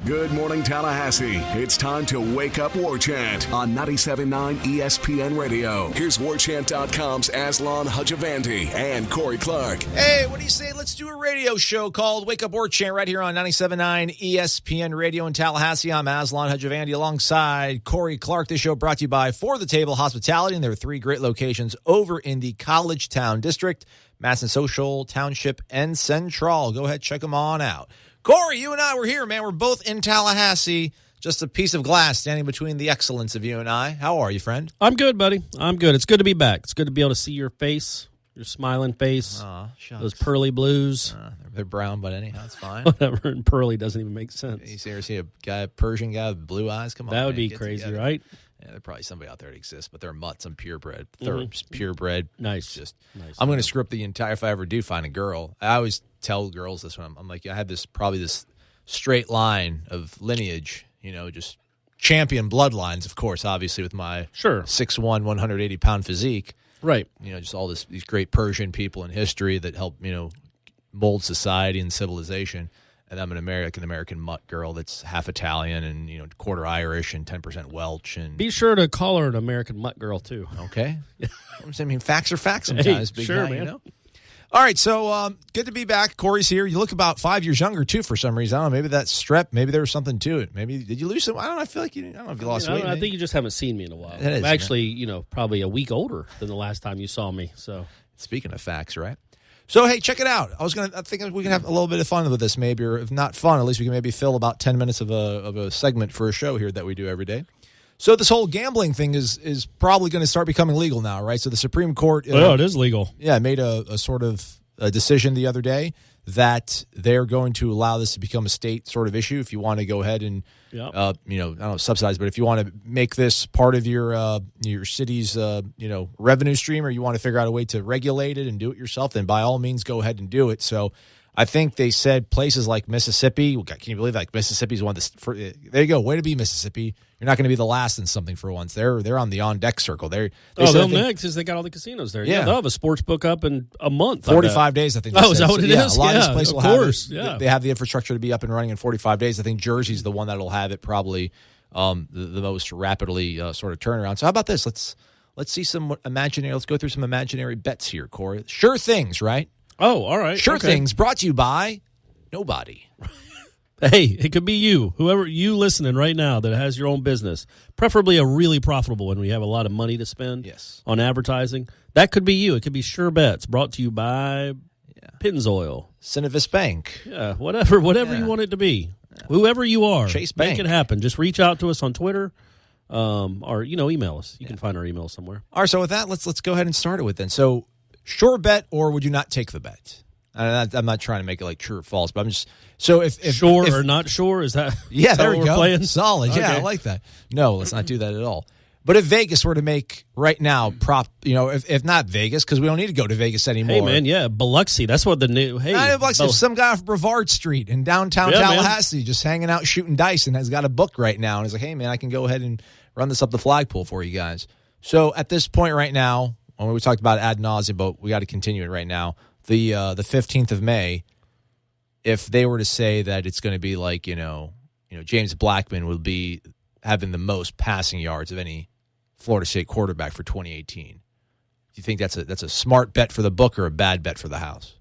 Good morning, Tallahassee. It's time to wake up Warchant on 97.9 ESPN Radio. Here's Warchant.com's Aslan Hajavandi and Corey Clark. Hey, what do you say? Let's do a radio show called Wake Up Warchant right here on 97.9 ESPN Radio in Tallahassee. I'm Aslan Hajavandi alongside Corey Clark. This show brought to you by For the Table Hospitality, and there are 3 great locations over in the College Town District, Masson Social, Township, and Central. Go ahead, check them on out. Corey, you and I were here, man. We're both in Tallahassee. Just a piece of glass standing between the excellence of you and I. How are you, friend? I'm good, buddy. I'm good. It's good to be back. It's good to be able to see your face, your smiling face, those pearly blues. They're brown, but anyhow, it's fine. Whatever, and pearly doesn't even make sense. You ever see a Persian guy with blue eyes? Come on, that would man, be crazy, together. Right? Yeah, there's probably somebody out there that exists, but they're mutts. I'm purebred. They're just purebred. Nice. Nice. I'm going to screw up the entire, if I ever do find a girl. I always tell girls this when I'm like, I had this straight line of lineage, just champion bloodlines, of course, obviously with my 6'1", 180-pound physique. Right. Just all these great Persian people in history that help, mold society and civilization. And I'm an American mutt girl that's half Italian and, quarter Irish and 10% Welsh. And be sure to call her an American mutt girl, too. Okay. Facts are facts sometimes. Hey, big sure, guy, man. All right, so good to be back. Corey's here. You look about 5 years younger, too, for some reason. I don't know, maybe that's strep. Maybe there was something to it. Maybe, did you lose some? I don't know. I feel like I don't know if you lost weight. I think you just haven't seen me in a while. I'm actually, probably a week older than the last time you saw me. So, speaking of facts, right? So, hey, check it out. I think we can have a little bit of fun with this, maybe, or if not fun, at least we can maybe fill about 10 minutes of a segment for a show here that we do every day. So this whole gambling thing is probably going to start becoming legal now, right? So the Supreme Court... it is legal. Yeah, made a sort of a decision the other day that they're going to allow this to become a state sort of issue if you want to go ahead and, I don't know, subsidize, but if you want to make this part of your city's, revenue stream, or you want to figure out a way to regulate it and do it yourself, then by all means go ahead and do it. So I think they said places like Mississippi, can you believe that? Mississippi's one of the, there you go, way to be, Mississippi. You're not going to be the last in something for once. They're on the on-deck circle. They'll next because they got all the casinos there. Yeah, they'll have a sports book up in a month. 45 days, I think. Is that what it is? A lot of these places will have it. Yeah. They have the infrastructure to be up and running in 45 days. I think Jersey's the one that'll have it probably the most rapidly sort of turnaround. So how about this? Let's see some imaginary. Let's go through some imaginary bets here, Corey. Sure things, right? Oh, all right. Sure things brought to you by nobody. Hey, it could be you, whoever you listening right now that has your own business, preferably a really profitable one where you have a lot of money to spend on advertising. That could be you. It could be Sure Bets, brought to you by Pennzoil. Cinevis Bank. Yeah, whatever you want it to be. Yeah. Whoever you are, Chase Bank. Make it happen. Just reach out to us on Twitter or, email us. You can find our email somewhere. All right, so with that, let's go ahead and start it with then. So, sure bet, or would you not take the bet? I'm not trying to make it like true or false, but I'm just so if sure or not sure, is that there we go. Playing? Solid, okay. Yeah, I like that. No, let's not do that at all. But if Vegas were to make right now if not Vegas, because we don't need to go to Vegas anymore. Hey man, Biloxi, that's what the new. Hey, Biloxi, some guy off Brevard Street in downtown Tallahassee, just hanging out shooting dice, and has got a book right now, and he's like, hey man, I can go ahead and run this up the flagpole for you guys. So at this point right now, when we talked about ad nauseum, but we got to continue it right now. The 15th of May, if they were to say that it's going to be like, James Blackman will be having the most passing yards of any Florida State quarterback for 2018. Do you think that's a smart bet for the book or a bad bet for the house?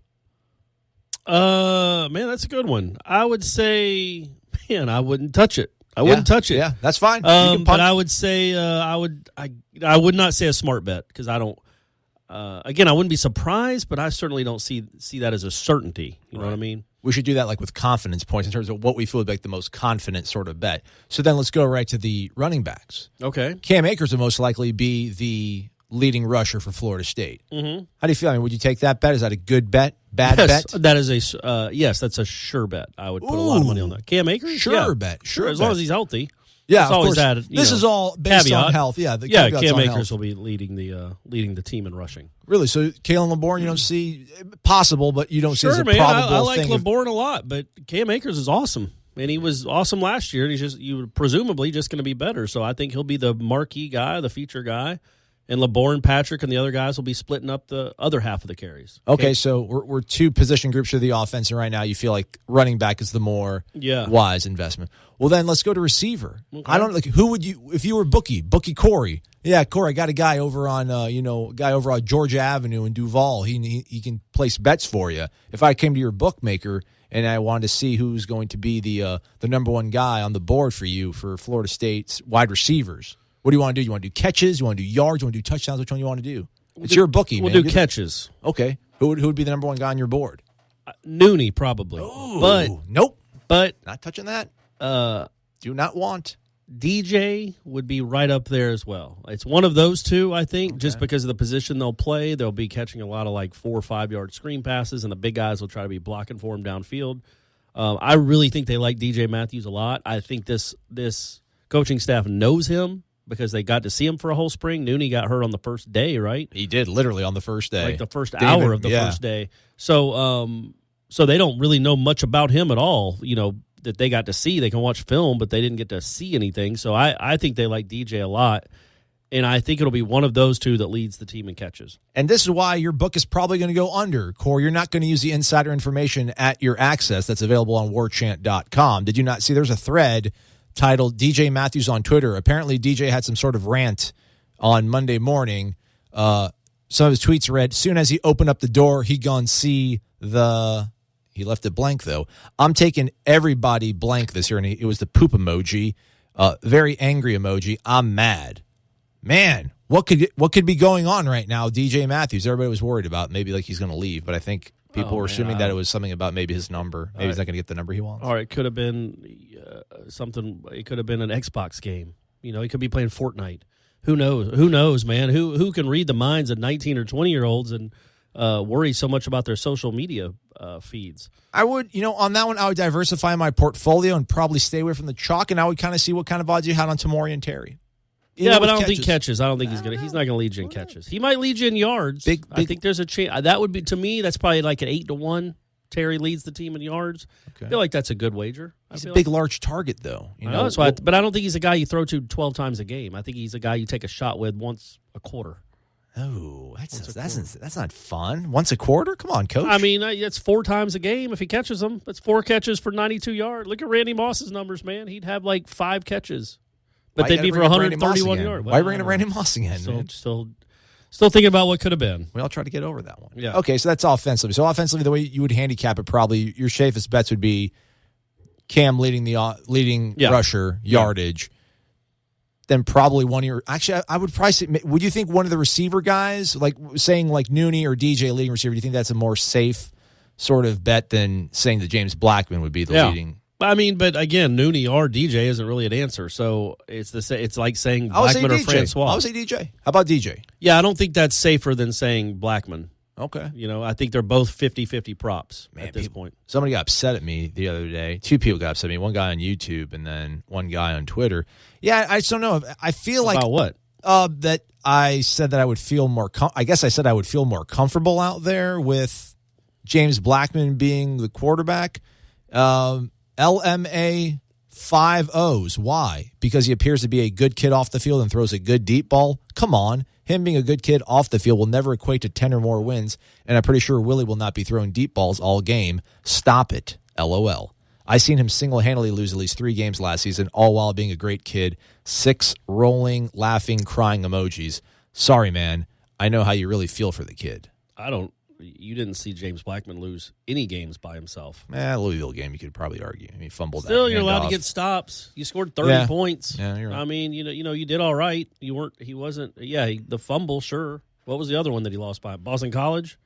Man, that's a good one. I would say, I wouldn't touch it. I wouldn't touch it. Yeah, that's fine. But I would say I would not say a smart bet because I don't. Again, I wouldn't be surprised, but I certainly don't see that as a certainty. You know what I mean? We should do that like with confidence points in terms of what we feel like the most confident sort of bet. So then let's go right to the running backs. Okay. Cam Akers will most likely be the leading rusher for Florida State. Mm-hmm. How do you feel? I mean, would you take that bet? Is that a good bet? Bad bet? That is yes, that's a sure bet. I would put a lot of money on that. Cam Akers? Sure bet. Sure, as long as he's healthy. Yeah, of course. This is all based on health. Yeah, Cam Akers will be leading the team in rushing. Really? So Kalen LeBourne, you don't see possible, but you don't see as a probable I like thing. LeBourne a lot, but Cam Akers is awesome, and he was awesome last year. And he's presumably just going to be better. So I think he'll be the marquee guy, the feature guy, And LeBourne, Patrick, and the other guys will be splitting up the other half of the carries. Okay, so we're two position groups for the offense, and right now you feel like running back is the more wise investment. Well, then let's go to receiver. Okay. I don't who would you if you were Bookie Corey? Yeah, Corey, I got a guy over on Georgia Avenue in Duval. He can place bets for you. If I came to your bookmaker and I wanted to see who's going to be the number one guy on the board for you for Florida State's wide receivers. What do you want to do? You want to do catches? You want to do yards? You want to do touchdowns? Which one you want to do? It's your bookie, man. We'll do catches. Okay. Who would be the number one guy on your board? Nooney, probably. Ooh, but nope. But not touching that. Do not want. DJ would be right up there as well. It's one of those two, I think, just because of the position they'll play. They'll be catching a lot of 4 or 5 yard screen passes, and the big guys will try to be blocking for him downfield. I really think they like DJ Matthews a lot. I think this coaching staff knows him, because they got to see him for a whole spring. Nooney got hurt on the first day, right? He did, literally on the first day. The first hour of the first day. So they don't really know much about him at all, that they got to see. They can watch film, but they didn't get to see anything. So I think they like DJ a lot, and I think it'll be one of those two that leads the team in catches. And this is why your book is probably going to go under, Corey. You're not going to use the insider information at your access that's available on warchant.com. Did you not see there's a thread titled DJ Matthews on Twitter? Apparently, DJ had some sort of rant on Monday morning. Some of his tweets read, soon as he opened up the door, he gone see he left it blank, though. I'm taking everybody blank this year, and it was the poop emoji, very angry emoji. I'm mad. Man, what could be going on right now, DJ Matthews? Everybody was worried about maybe he's going to leave, but I think people were assuming that it was something about maybe his number. Maybe he's not going to get the number he wants. Or it could have been something. It could have been an Xbox game. He could be playing Fortnite. Who knows? Who knows, man? Who can read the minds of 19 or 20-year-olds and worry so much about their social media feeds? I would, on that one, I would diversify my portfolio and probably stay away from the chalk, and I would kind of see what kind of odds you had on Tamori and Terry. But I don't think catches. I don't think he's not going to lead you in catches. He might lead you in yards. I think there's a chance. That would be, to me, that's probably like an 8-1. Terry leads the team in yards. Okay. I feel like that's a good wager. He's a big, large target, though. That's why. But I don't think he's a guy you throw to 12 times a game. I think he's a guy you take a shot with once a quarter. Oh, that's not fun. Once a quarter? Come on, coach. I mean, it's 4 times a game if he catches them. That's 4 catches for 92 yards. Look at Randy Moss's numbers, man. He'd have 5 catches. But they'd be for 131 yards. Why bring in Randy Moss again? Still thinking about what could have been. We all try to get over that one. Yeah. Okay, so that's offensively. So offensively, the way you would handicap it, probably your safest bets would be Cam leading rusher yardage. Then probably one of your. Actually, I would probably say. Would you think one of the receiver guys, saying Nooney or DJ leading receiver? Do you think that's a more safe sort of bet than saying that James Blackman would be the leading? I mean, but again, Nooney or DJ isn't really an answer. So it's like saying Blackman or Francois. I would say DJ. How about DJ? Yeah, I don't think that's safer than saying Blackman. Okay. I think they're both 50-50 props at this point. Somebody got upset at me the other day. 2 people got upset at me. One guy on YouTube and then one guy on Twitter. Yeah, I just don't know. I feel like... About what? That I said that I would feel more... I guess I said I would feel more comfortable out there with James Blackman being the quarterback. LMA 5 O's. Why? Because he appears to be a good kid off the field and throws a good deep ball? Come on. Him being a good kid off the field will never equate to 10 or more wins, and I'm pretty sure Willie will not be throwing deep balls all game. Stop it. LOL. I seen him single-handedly lose at least 3 games last season, all while being a great kid. 6 rolling, laughing, crying emojis. Sorry, man. I know how you really feel for the kid. You didn't see James Blackman lose any games by himself. Louisville game, you could probably argue. I mean, fumbled that. Still, you're allowed to get stops. You scored 30 points. Yeah, you're right. I mean, you did all right. The fumble, sure. What was the other one that he lost by? Boston College?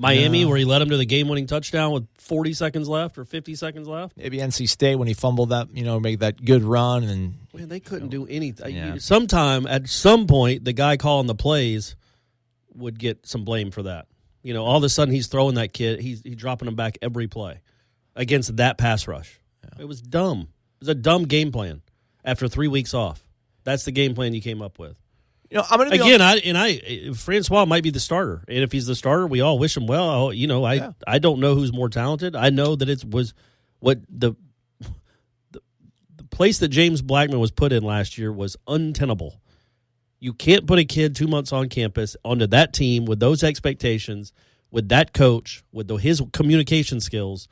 Miami, where he led him to the game-winning touchdown with 40 seconds left or 50 seconds left? Maybe NC State when he fumbled that, make that good run. And man, they couldn't do anything. Yeah. At some point, the guy calling the plays would get some blame for that. All of a sudden he's throwing that kid. He's dropping him back every play against that pass rush. Yeah. It was dumb. It was a dumb game plan after 3 weeks off. That's the game plan you came up with. I'm going to be Francois might be the starter, and if he's the starter, we all wish him well. I don't know who's more talented. I know that it was what the place that James Blackman was put in last year was untenable. You can't put a kid 2 months on campus onto that team with those expectations, with that coach, with his communication skills,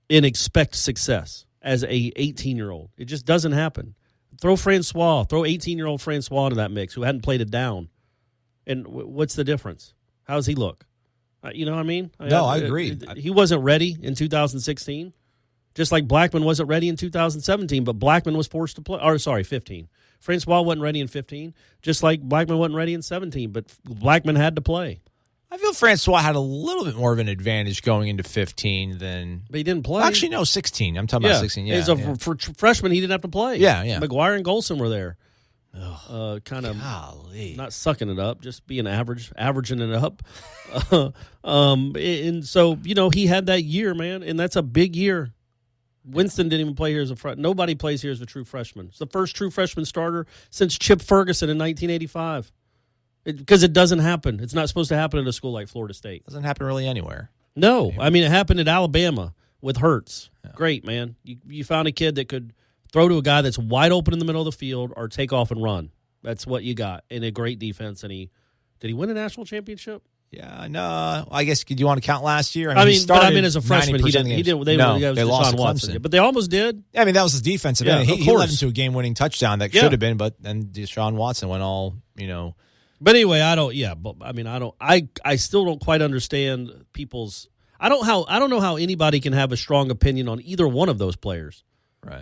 and expect success as a 18-year-old. It just doesn't happen. Throw 18-year-old Francois into that mix who hadn't played it down. And what's the difference? How does he look? You know what I mean? No, I agree. He wasn't ready in 2016, just like Blackman wasn't ready in 2017, but Blackman was forced to play. Or, sorry, 15. Francois wasn't ready in 15, just like Blackman wasn't ready in 17, but Blackman had to play. I feel Francois had a little bit more of an advantage going into 15 than... But he didn't play. Actually, no, 16. I'm talking about 16. Yeah, For freshman, he didn't have to play. Yeah, yeah. McGuire and Golson were there. Kind of not sucking it up, just being averaging it up. And so, he had that year, man, and that's a big year. Winston didn't even play here as a freshman. Nobody plays here as a true freshman. It's the first true freshman starter since Chip Ferguson in 1985. Because it doesn't happen. It's not supposed to happen at a school like Florida State. Doesn't happen really anywhere. No. I mean, it happened at Alabama with Hurts. Yeah. Great, man. You found a kid that could throw to a guy that's wide open in the middle of the field or take off and run. That's what you got. And a great defense. And did he win a national championship? Yeah, no. I guess, do you want to count last year? I mean, as a freshman, he didn't. They lost Clemson. But they almost did. Yeah, I mean, that was his defensive end. He led into a game-winning touchdown that should have been, but then Deshaun Watson went all, But anyway, I still don't quite understand people's. I don't know how anybody can have a strong opinion on either one of those players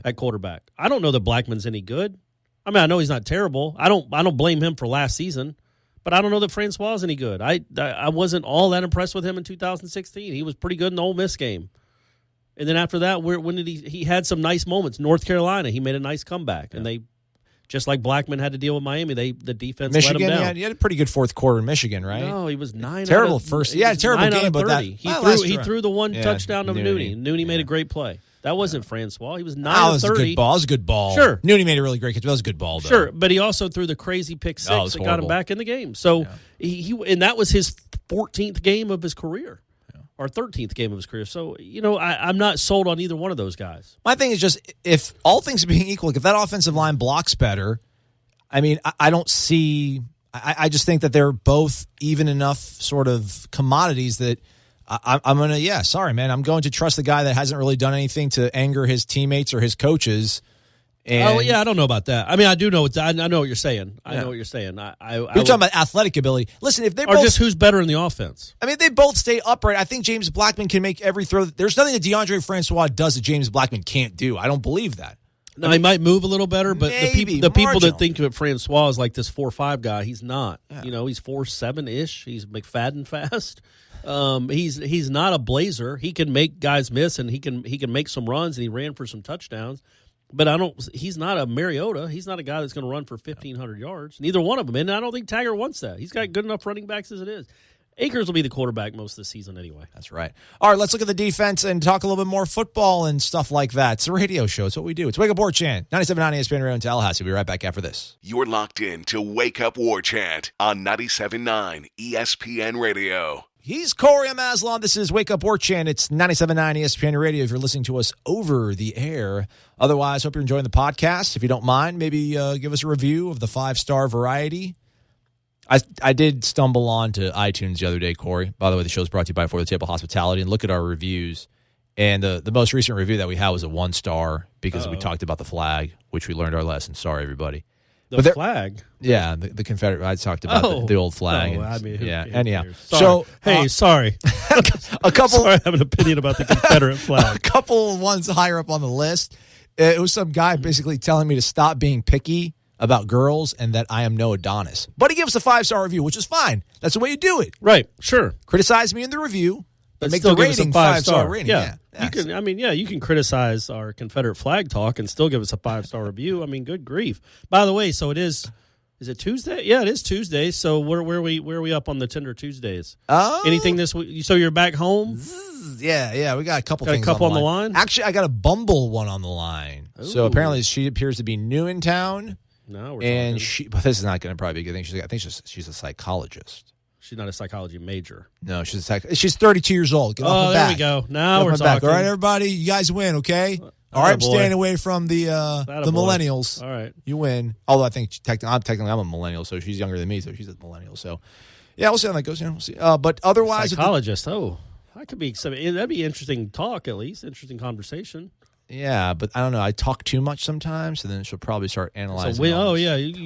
at quarterback. I don't know that Blackman's any good. I mean, I know he's not terrible. I don't blame him for last season, but I don't know that Francois is any good. I wasn't all that impressed with him in 2016. He was pretty good in the Ole Miss game, and then after that, when did he had some nice moments? North Carolina, he made a nice comeback, and they. Just like Blackman had to deal with Miami, the defense Michigan, let him down. He had a pretty good fourth quarter in Michigan, right? No, he was 9 terrible out of, first. Yeah, terrible game, but that he threw the one touchdown to Nooney. Nooney made a great play. That wasn't Francois. He was 9 of 30. That was a good ball. It was a good ball. Sure, Nooney made a really great catch. That was a good ball, though. Sure, but he also threw the crazy pick six that got him back in the game. So he and that was his 14th game of his career. Or 13th game of his career. So, I'm not sold on either one of those guys. My thing is just, if all things being equal, if that offensive line blocks better, I mean, I don't see – I just think that they're both even enough sort of commodities that I'm going to – sorry, man. I'm going to trust the guy that hasn't really done anything to anger his teammates or his coaches. And I don't know about that. I mean, I do know – I know what you're saying. I know what you're saying. You're talking about athletic ability. Listen, if they both – Or just who's better in the offense. I mean, if they both stay upright, I think James Blackman can make every throw. There's nothing that DeAndre Francois does that James Blackman can't do. I don't believe that. No, he might move a little better, but the people that think of Francois as like this 4.5 guy, he's not. Yeah. He's 4.7-ish. He's McFadden fast. He's not a blazer. He can make guys miss, and he can make some runs, and he ran for some touchdowns. But he's not a Mariota. He's not a guy that's going to run for 1,500 yards. Neither one of them, and I don't think Taggart wants that. He's got good enough running backs as it is. Akers will be the quarterback most of the season anyway. That's right. All right, let's look at the defense and talk a little bit more football and stuff like that. It's a radio show. It's what we do. It's Wake Up Warchant, 97.9 ESPN Radio in Tallahassee. We'll be right back after this. You're locked in to Wake Up Warchant on 97.9 ESPN Radio. He's Corey. I'm Aslan. This is Wake Up Warchant. It's 97.9 ESPN Radio if you're listening to us over the air. Otherwise, hope you're enjoying the podcast. If you don't mind, maybe give us a review of the 5-star variety. I did stumble on to iTunes the other day, Corey. By the way, the show's brought to you by For the Table Hospitality. And look at our reviews. And the most recent review that we had was a 1-star because we talked about the flag, which we learned our lesson. Sorry, everybody. The flag? Yeah, the Confederate. I talked about the old flag. Anyhow. Sorry. Sorry. A couple. Sorry, I have an opinion about the Confederate flag. A couple ones higher up on the list. It was some guy basically telling me to stop being picky about girls and that I am no Adonis. But he gives a 5-star review, which is fine. That's the way you do it. Right, sure. Criticize me in the review, but make the rating 5-star rating. Yeah. You can criticize our Confederate flag talk and still give us a 5-star review. I mean, good grief. By the way, so it is it Tuesday? Yeah, it is Tuesday. So where are we up on the Tender Tuesdays? Anything this week? So you're back home? Yeah, we got a couple things on the line. Actually, I got a Bumble one on the line. Ooh. So apparently she appears to be new in town. No, and but this is not going to probably be a good thing. I think she's a psychologist. She's not a psychology major. No, she's 32 years old. Get off my back. There we go. Now we're talking. All right, everybody, you guys win, okay? All right, I'm staying away from the millennials. All right. You win. Although I think technically I'm a millennial, so she's younger than me, so she's a millennial. So, yeah, we'll see how that goes. We'll see. But otherwise... Psychologist, that could be... That'd be interesting talk, at least. Interesting conversation. Yeah, but I don't know. I talk too much sometimes, so then she'll probably start analyzing.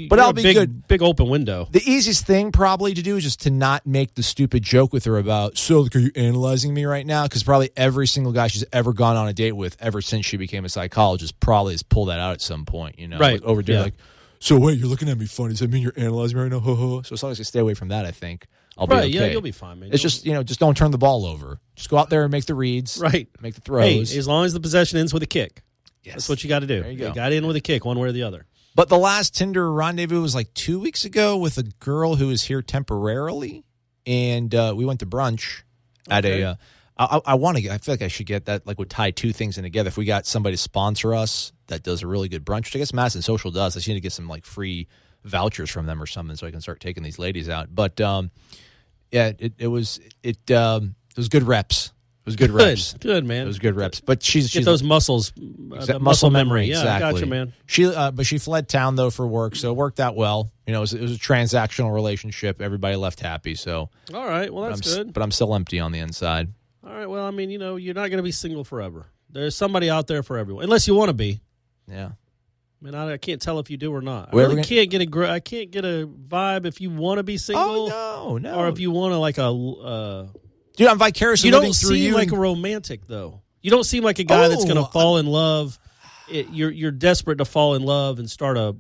But I'll be good. Big open window. The easiest thing probably to do is just to not make the stupid joke with her about, so are you analyzing me right now? Because probably every single guy she's ever gone on a date with ever since she became a psychologist probably has pulled that out at some point, you know? Right. Like overdoing like, so wait, you're looking at me funny. Does that mean you're analyzing me right now? So as long as you stay away from that, I think I'll be okay. Yeah, you'll be fine, man. It's just, just don't turn the ball over. Just go out there and make the reads. Right. Make the throws. Hey, as long as the possession ends with a kick. Yes. That's what you got to do. There you go. You got in with a kick, one way or the other. But the last Tinder rendezvous was like 2 weeks ago with a girl who was here temporarily, and we went to brunch at a. I feel like I should get that. Like, would tie two things in together. If we got somebody to sponsor us that does a really good brunch, which I guess Madison Social does. I just need to get some like free vouchers from them or something so I can start taking these ladies out. But yeah, it was good reps. It was good reps. Good, man. It was good reps. But she's those muscles, muscle memory. Yeah, exactly. I got you, man. But she fled town though for work, so it worked out well. It was a transactional relationship. Everybody left happy. So all right, well that's good. But I'm still empty on the inside. All right, well I mean you're not going to be single forever. There's somebody out there for everyone, unless you want to be. Yeah. I mean, I can't tell if you do or not. I can't get a vibe if you want to be single. Oh no. Or if you want to like a. Dude, I'm vicariously living through you. You don't seem like a romantic, though. You don't seem like a guy that's going to fall in love. You're desperate to fall in love and start a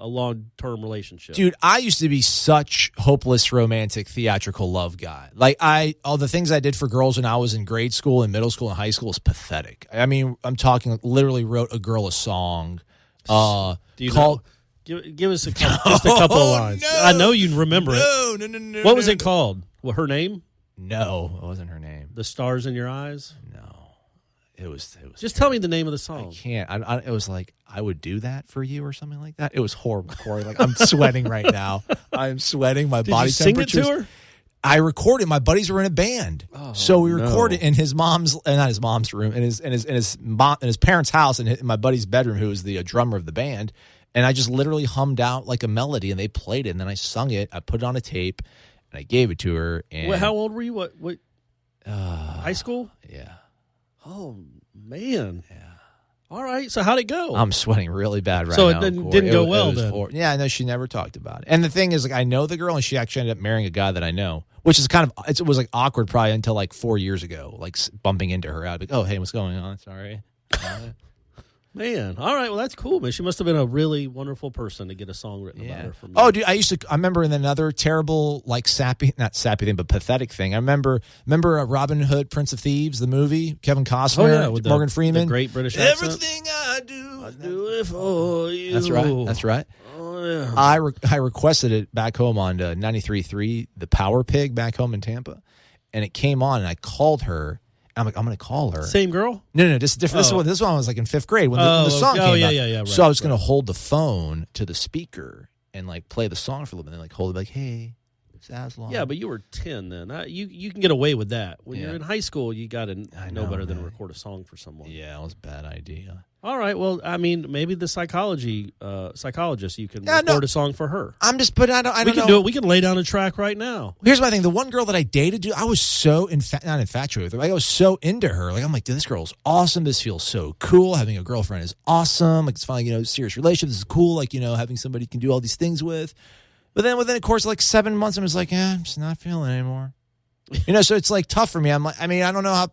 long-term relationship. Dude, I used to be such hopeless romantic theatrical love guy. Like all the things I did for girls when I was in grade school and middle school and high school is pathetic. I mean, I'm talking literally wrote a girl a song. Give us just a couple of lines. No, I know you remember it. No. What was it called? Well, her name? No, it wasn't her name. The Stars in Your Eyes? No. It was just tell me the name of the song. I can't. It was like, I would do that for you or something like that. It was horrible, Corey. Like, I'm sweating right now. I'm sweating. My body temperature. Did you sing it to her? I recorded. My buddies were in a band, so we recorded in his mom's, not his mom's room, in his parents' house, and my buddy's bedroom, who was the drummer of the band. And I just literally hummed out like a melody, and they played it, and then I sung it. I put it on a tape, and I gave it to her. And how old were you? What? High school? Yeah. Oh man. Yeah. All right. So how'd it go? I'm sweating really bad right now. So it didn't go well then. Yeah, I know she never talked about it. And the thing is, like, I know the girl, and she actually ended up marrying a guy that I know, which is kind of, it was like awkward probably until like 4 years ago, like bumping into her. I'd be like, oh, hey, what's going on? Sorry. Man, all right, well that's cool, man. She must have been a really wonderful person to get a song written about her from you. Oh, dude, I remember in another terrible, like not sappy thing, but pathetic thing. I remember Robin Hood, Prince of Thieves, the movie, Kevin Costner, with Morgan Freeman, the great British accent. Everything I do it for you. That's right. Oh yeah. I requested it back home on 93.3, the Power Pig back home in Tampa, and it came on, and I called her. I'm like, I'm going to call her. Same girl? No, this is different. This one was like in 5th grade when the song came out. Yeah, right, so I was going to hold the phone to the speaker and like play the song for a little bit, and then like hold it like, hey, it's Aslan. Yeah, but you were 10 then. You can get away with that. When you're in high school, you got to know better than to record a song for someone. Yeah, it was a bad idea. All right, well, I mean, maybe the psychologist, you can record a song for her. I don't know. We can do it. We can lay down a track right now. Here's my thing. The one girl that I dated, dude, I was so not infatuated with her. Like, I was so into her. Like, I'm like, dude, this girl's awesome. This feels so cool. Having a girlfriend is awesome. Like, it's finally, serious relationship. This is cool. Like, having somebody you can do all these things with. But then within a course of like 7 months, I was like, I'm just not feeling it anymore. So it's like tough for me. I'm like, I mean, I don't know how.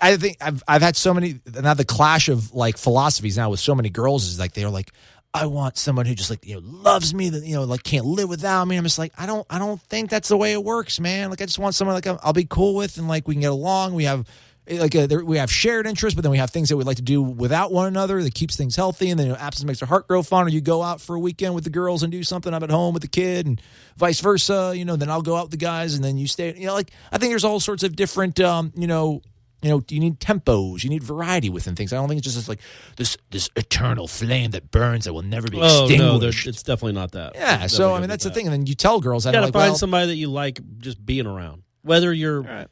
I think I've had so many, now the clash of like philosophies now with so many girls is like, they're like, I want someone who just like, loves me, that, like can't live without me. I'm just like, I don't think that's the way it works, man. Like, I just want someone like I'll be cool with, and like we can get along. We have we have shared interests, but then we have things that we'd like to do without one another that keeps things healthy. And then absence makes our heart grow fonder. You go out for a weekend with the girls and do something. I'm at home with the kid, and vice versa. Then I'll go out with the guys, and then you stay. Like, I think there's all sorts of different, you need tempos, you need variety within things. I don't think it's just like this eternal flame that burns that will never be extinguished. No, it's definitely not that. Yeah, so I mean that's the thing. And then you tell girls, you got to find somebody that you like just being around, whether you're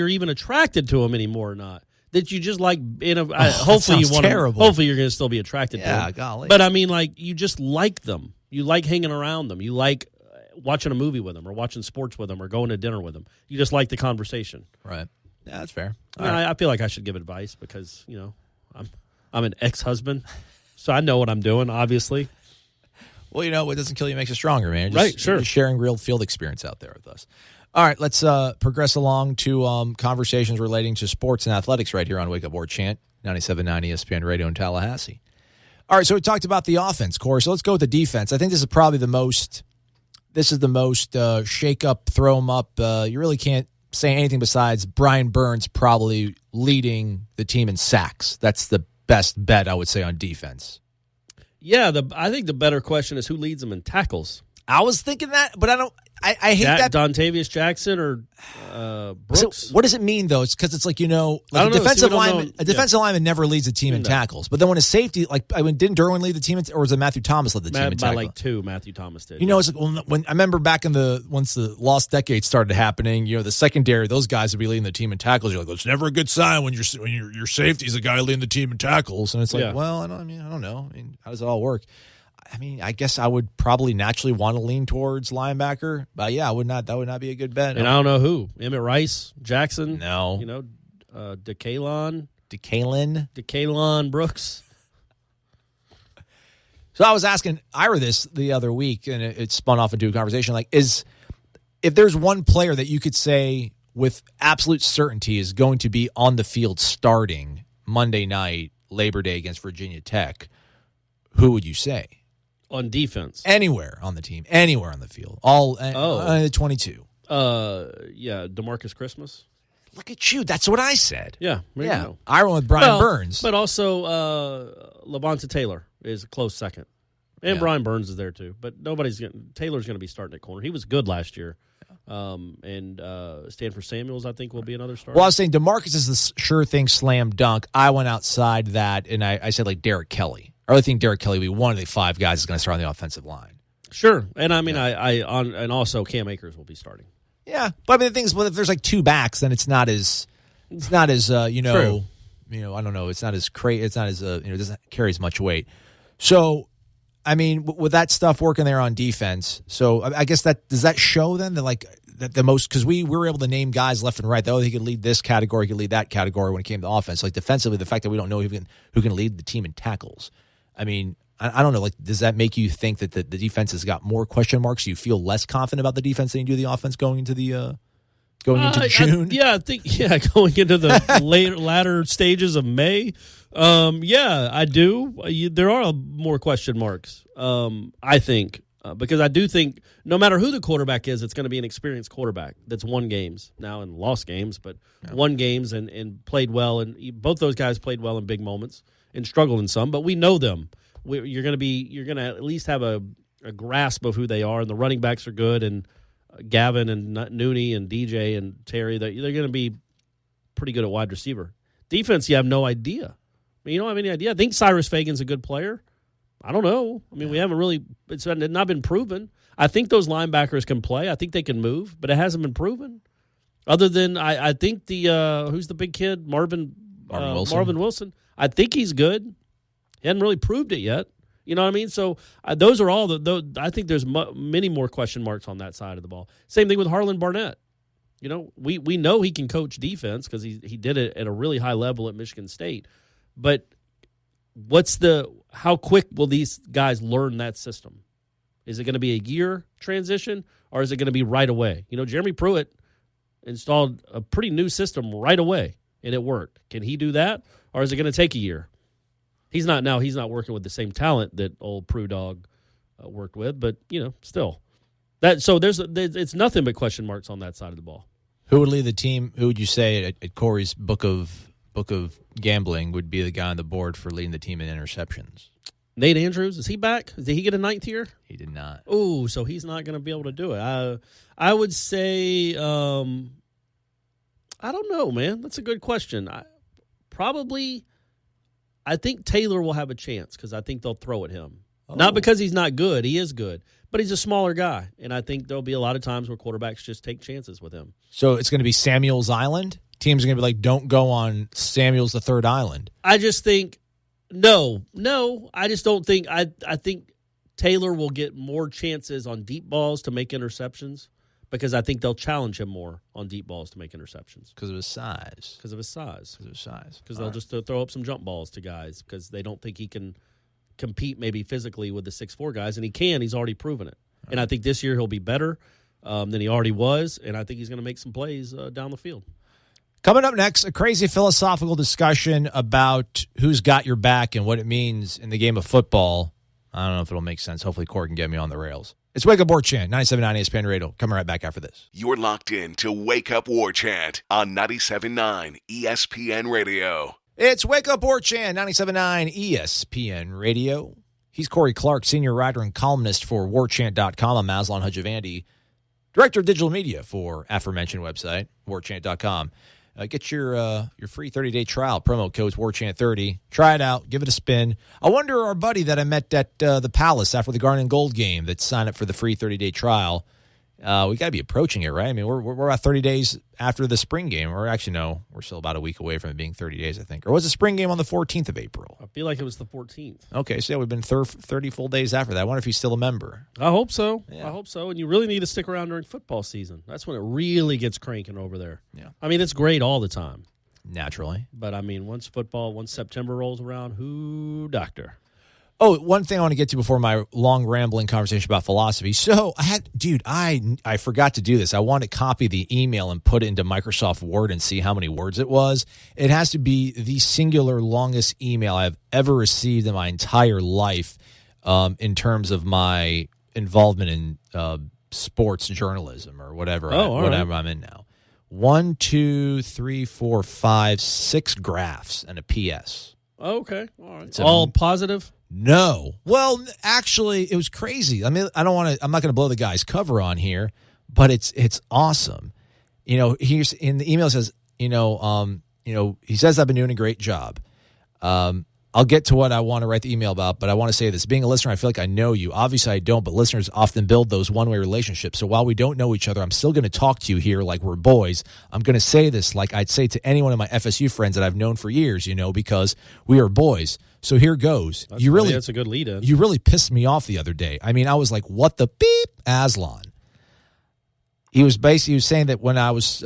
even attracted to them anymore or not. that you just like. Hopefully you want. Hopefully you're going to still be attracted to them. Yeah, golly. But I mean, like you just like them. You like hanging around them. You like watching a movie with them, or watching sports with them, or going to dinner with them. You just like the conversation. Right. Yeah, that's fair. I feel like I should give advice because I'm an ex-husband, so I know what I'm doing. Obviously. Well, what doesn't kill you makes you stronger, man. Right. Sure. Just sharing real field experience out there with us. All right, let's progress along to conversations relating to sports and athletics right here on Wake Up Warchant, 97.9 ESPN Radio in Tallahassee. All right, so we talked about the offense, Corey. So let's go with the defense. I think this is probably the most shake up, throw them up. You really can't say anything besides Brian Burns probably leading the team in sacks. That's the best bet, I would say, on defense. Yeah, I think the better question is who leads them in tackles. I was thinking that, but I don't. I hate that. Dontavius Jackson or Brooks. So what does it mean though? It's because it's like a defensive lineman never leads a team in tackles. But then when a safety, didn't Derwin lead the team, or was it Matthew Thomas led the team in tackles? By like two, Matthew Thomas did. It's like when I remember back in once the lost decade started happening, the secondary, those guys would be leading the team in tackles. You're like, it's never a good sign when your safety's the guy leading the team in tackles, and it's like, well, I don't know. How does it all work? I guess I would probably naturally want to lean towards linebacker, but yeah, that would not be a good bet. And I don't know who. Emmett Rice, Jackson. No. DeKalon Brooks. So I was asking Ira this the other week, and it spun off into a conversation. If there's one player that you could say with absolute certainty is going to be on the field starting Monday night, Labor Day against Virginia Tech, who would you say? On defense. Anywhere on the team. Anywhere on the field. All 22. DeMarcus Christmas. Look at you. That's what I said. Yeah. I went with Brian Burns. But also Levonta Taylor is a close second. And Brian Burns is there too. But Taylor's going to be starting at corner. He was good last year. And Stanford Samuels, I think, will be another starter. Well, I was saying DeMarcus is the sure thing slam dunk. I went outside that, and I said Derek Kelly. I really think Derek Kelly will be one of the five guys that's going to start on the offensive line. Sure, and and also Cam Akers will be starting. Yeah, but the thing is, if there's two backs, then it's not as True. I don't know, it's not as crazy. It's not as it doesn't carry as much weight. So, with that stuff working there on defense, so I guess does that show then that the most, because we were able to name guys left and right. He could lead this category, he could lead that category when it came to offense. Defensively, the fact that we don't know who can lead the team in tackles. I don't know. Does that make you think that the defense has got more question marks? Do you feel less confident about the defense than you do the offense going into June? I think going into the latter stages of May. I do. There are more question marks. I think. Because I do think no matter who the quarterback is, it's going to be an experienced quarterback that's won games now and lost games, but won games and played well. And both those guys played well in big moments and struggled in some, but we know them. You're going to at least have a grasp of who they are, and the running backs are good, and Gavin and Nooney and DJ and Terry, they're going to be pretty good at wide receiver. Defense, you have no idea. You don't have any idea. I think Cyrus Fagan's a good player. I don't know. We haven't really – it's not been proven. I think those linebackers can play. I think they can move, but it hasn't been proven. Other than I think the who's the big kid? Marvin Wilson. I think he's good. He hasn't really proved it yet. You know what I mean? So those are all I think there's many more question marks on that side of the ball. Same thing with Harlan Barnett. We know he can coach defense because he did it at a really high level at Michigan State. But how quick will these guys learn that system? Is it going to be a year transition, or is it going to be right away? Jeremy Pruitt installed a pretty new system right away, and it worked. Can he do that, or is it going to take a year? He's not working with the same talent that old Prue Dog worked with, but still. It's nothing but question marks on that side of the ball. Who would lead the team? Who would you say at Corey's book of gambling would be the guy on the board for leading the team in interceptions? Nate Andrews, is he back? Did he get a ninth here? He did not. Oh, so he's not going to be able to do it. I would say, I don't know, man. That's a good question. I think Taylor will have a chance because I think they'll throw at him. Oh. Not because he's not good. He is good. But he's a smaller guy, and I think there'll be a lot of times where quarterbacks just take chances with him. So it's going to be Samuel's Island? teams are going to be like, don't go on Samuel's the Third Island. I just think, no, I just don't think, I think Taylor will get more chances on deep balls to make interceptions because I think they'll challenge him more on deep balls to make interceptions. Because of his size. Because they'll just throw up some jump balls to guys because they don't think he can compete maybe physically with the 6'4 guys, and he can. He's already proven it. All and right. I think this year he'll be better than he already was, and I think he's going to make some plays down the field. Coming up next, a crazy philosophical discussion about who's got your back and what it means in the game of football. I don't know if it'll make sense. Hopefully, Corey can get me on the rails. It's Wake Up War Chant, 97.9 ESPN Radio. Coming right back after this. You're locked in to Wake Up War Chant on 97.9 ESPN Radio. It's Wake Up War Chant, 97.9 ESPN Radio. He's Corey Clark, senior writer and columnist for warchant.com. I'm Aslan Hajavandi, director of digital media for aforementioned website, warchant.com. Get your free 30-day trial. Promo code's WarChant30. Try it out. Give it a spin. I wonder our buddy that I met at the Palace after the Garden and Gold game that signed up for the free 30-day trial. We got to be approaching it, right? I mean, we're about 30 days after the spring game. Or actually, no, we're still about a week away from it being 30 days, I think. Or was the spring game on the 14th of April? I feel like it was the 14th. Okay, so yeah, we've been 30 full days after that. I wonder if he's still a member. I hope so. Yeah. I hope so. And you really need to stick around during football season. That's when it really gets cranking over there. Yeah. I mean, it's great all the time. Naturally. But, I mean, once September rolls around, who doctor? Oh, one thing I want to get to before my long rambling conversation about philosophy. So I forgot to do this. I want to copy the email and put it into Microsoft Word and see how many words it was. It has to be the singular longest email I've ever received in my entire life in terms of my involvement in sports journalism or whatever. Whatever I'm in now. 1, 2, 3, 4, 5, 6 graphs and a PS. Okay, all right. All positive? No. Well, actually, it was crazy. I mean, I'm not going to blow the guy's cover on here, but it's awesome. You know, here's in the email says, he says I've been doing a great job. I'll get to what I want to write the email about, but I want to say this. Being a listener, I feel like I know you. Obviously, I don't, but listeners often build those one-way relationships. So while we don't know each other, I'm still going to talk to you here like we're boys. I'm going to say this like I'd say to any one of my FSU friends that I've known for years, because we are boys. So here goes. That's a good lead-in. You really pissed me off the other day. I mean, I was like, what the beep, Aslan? He was saying that when I was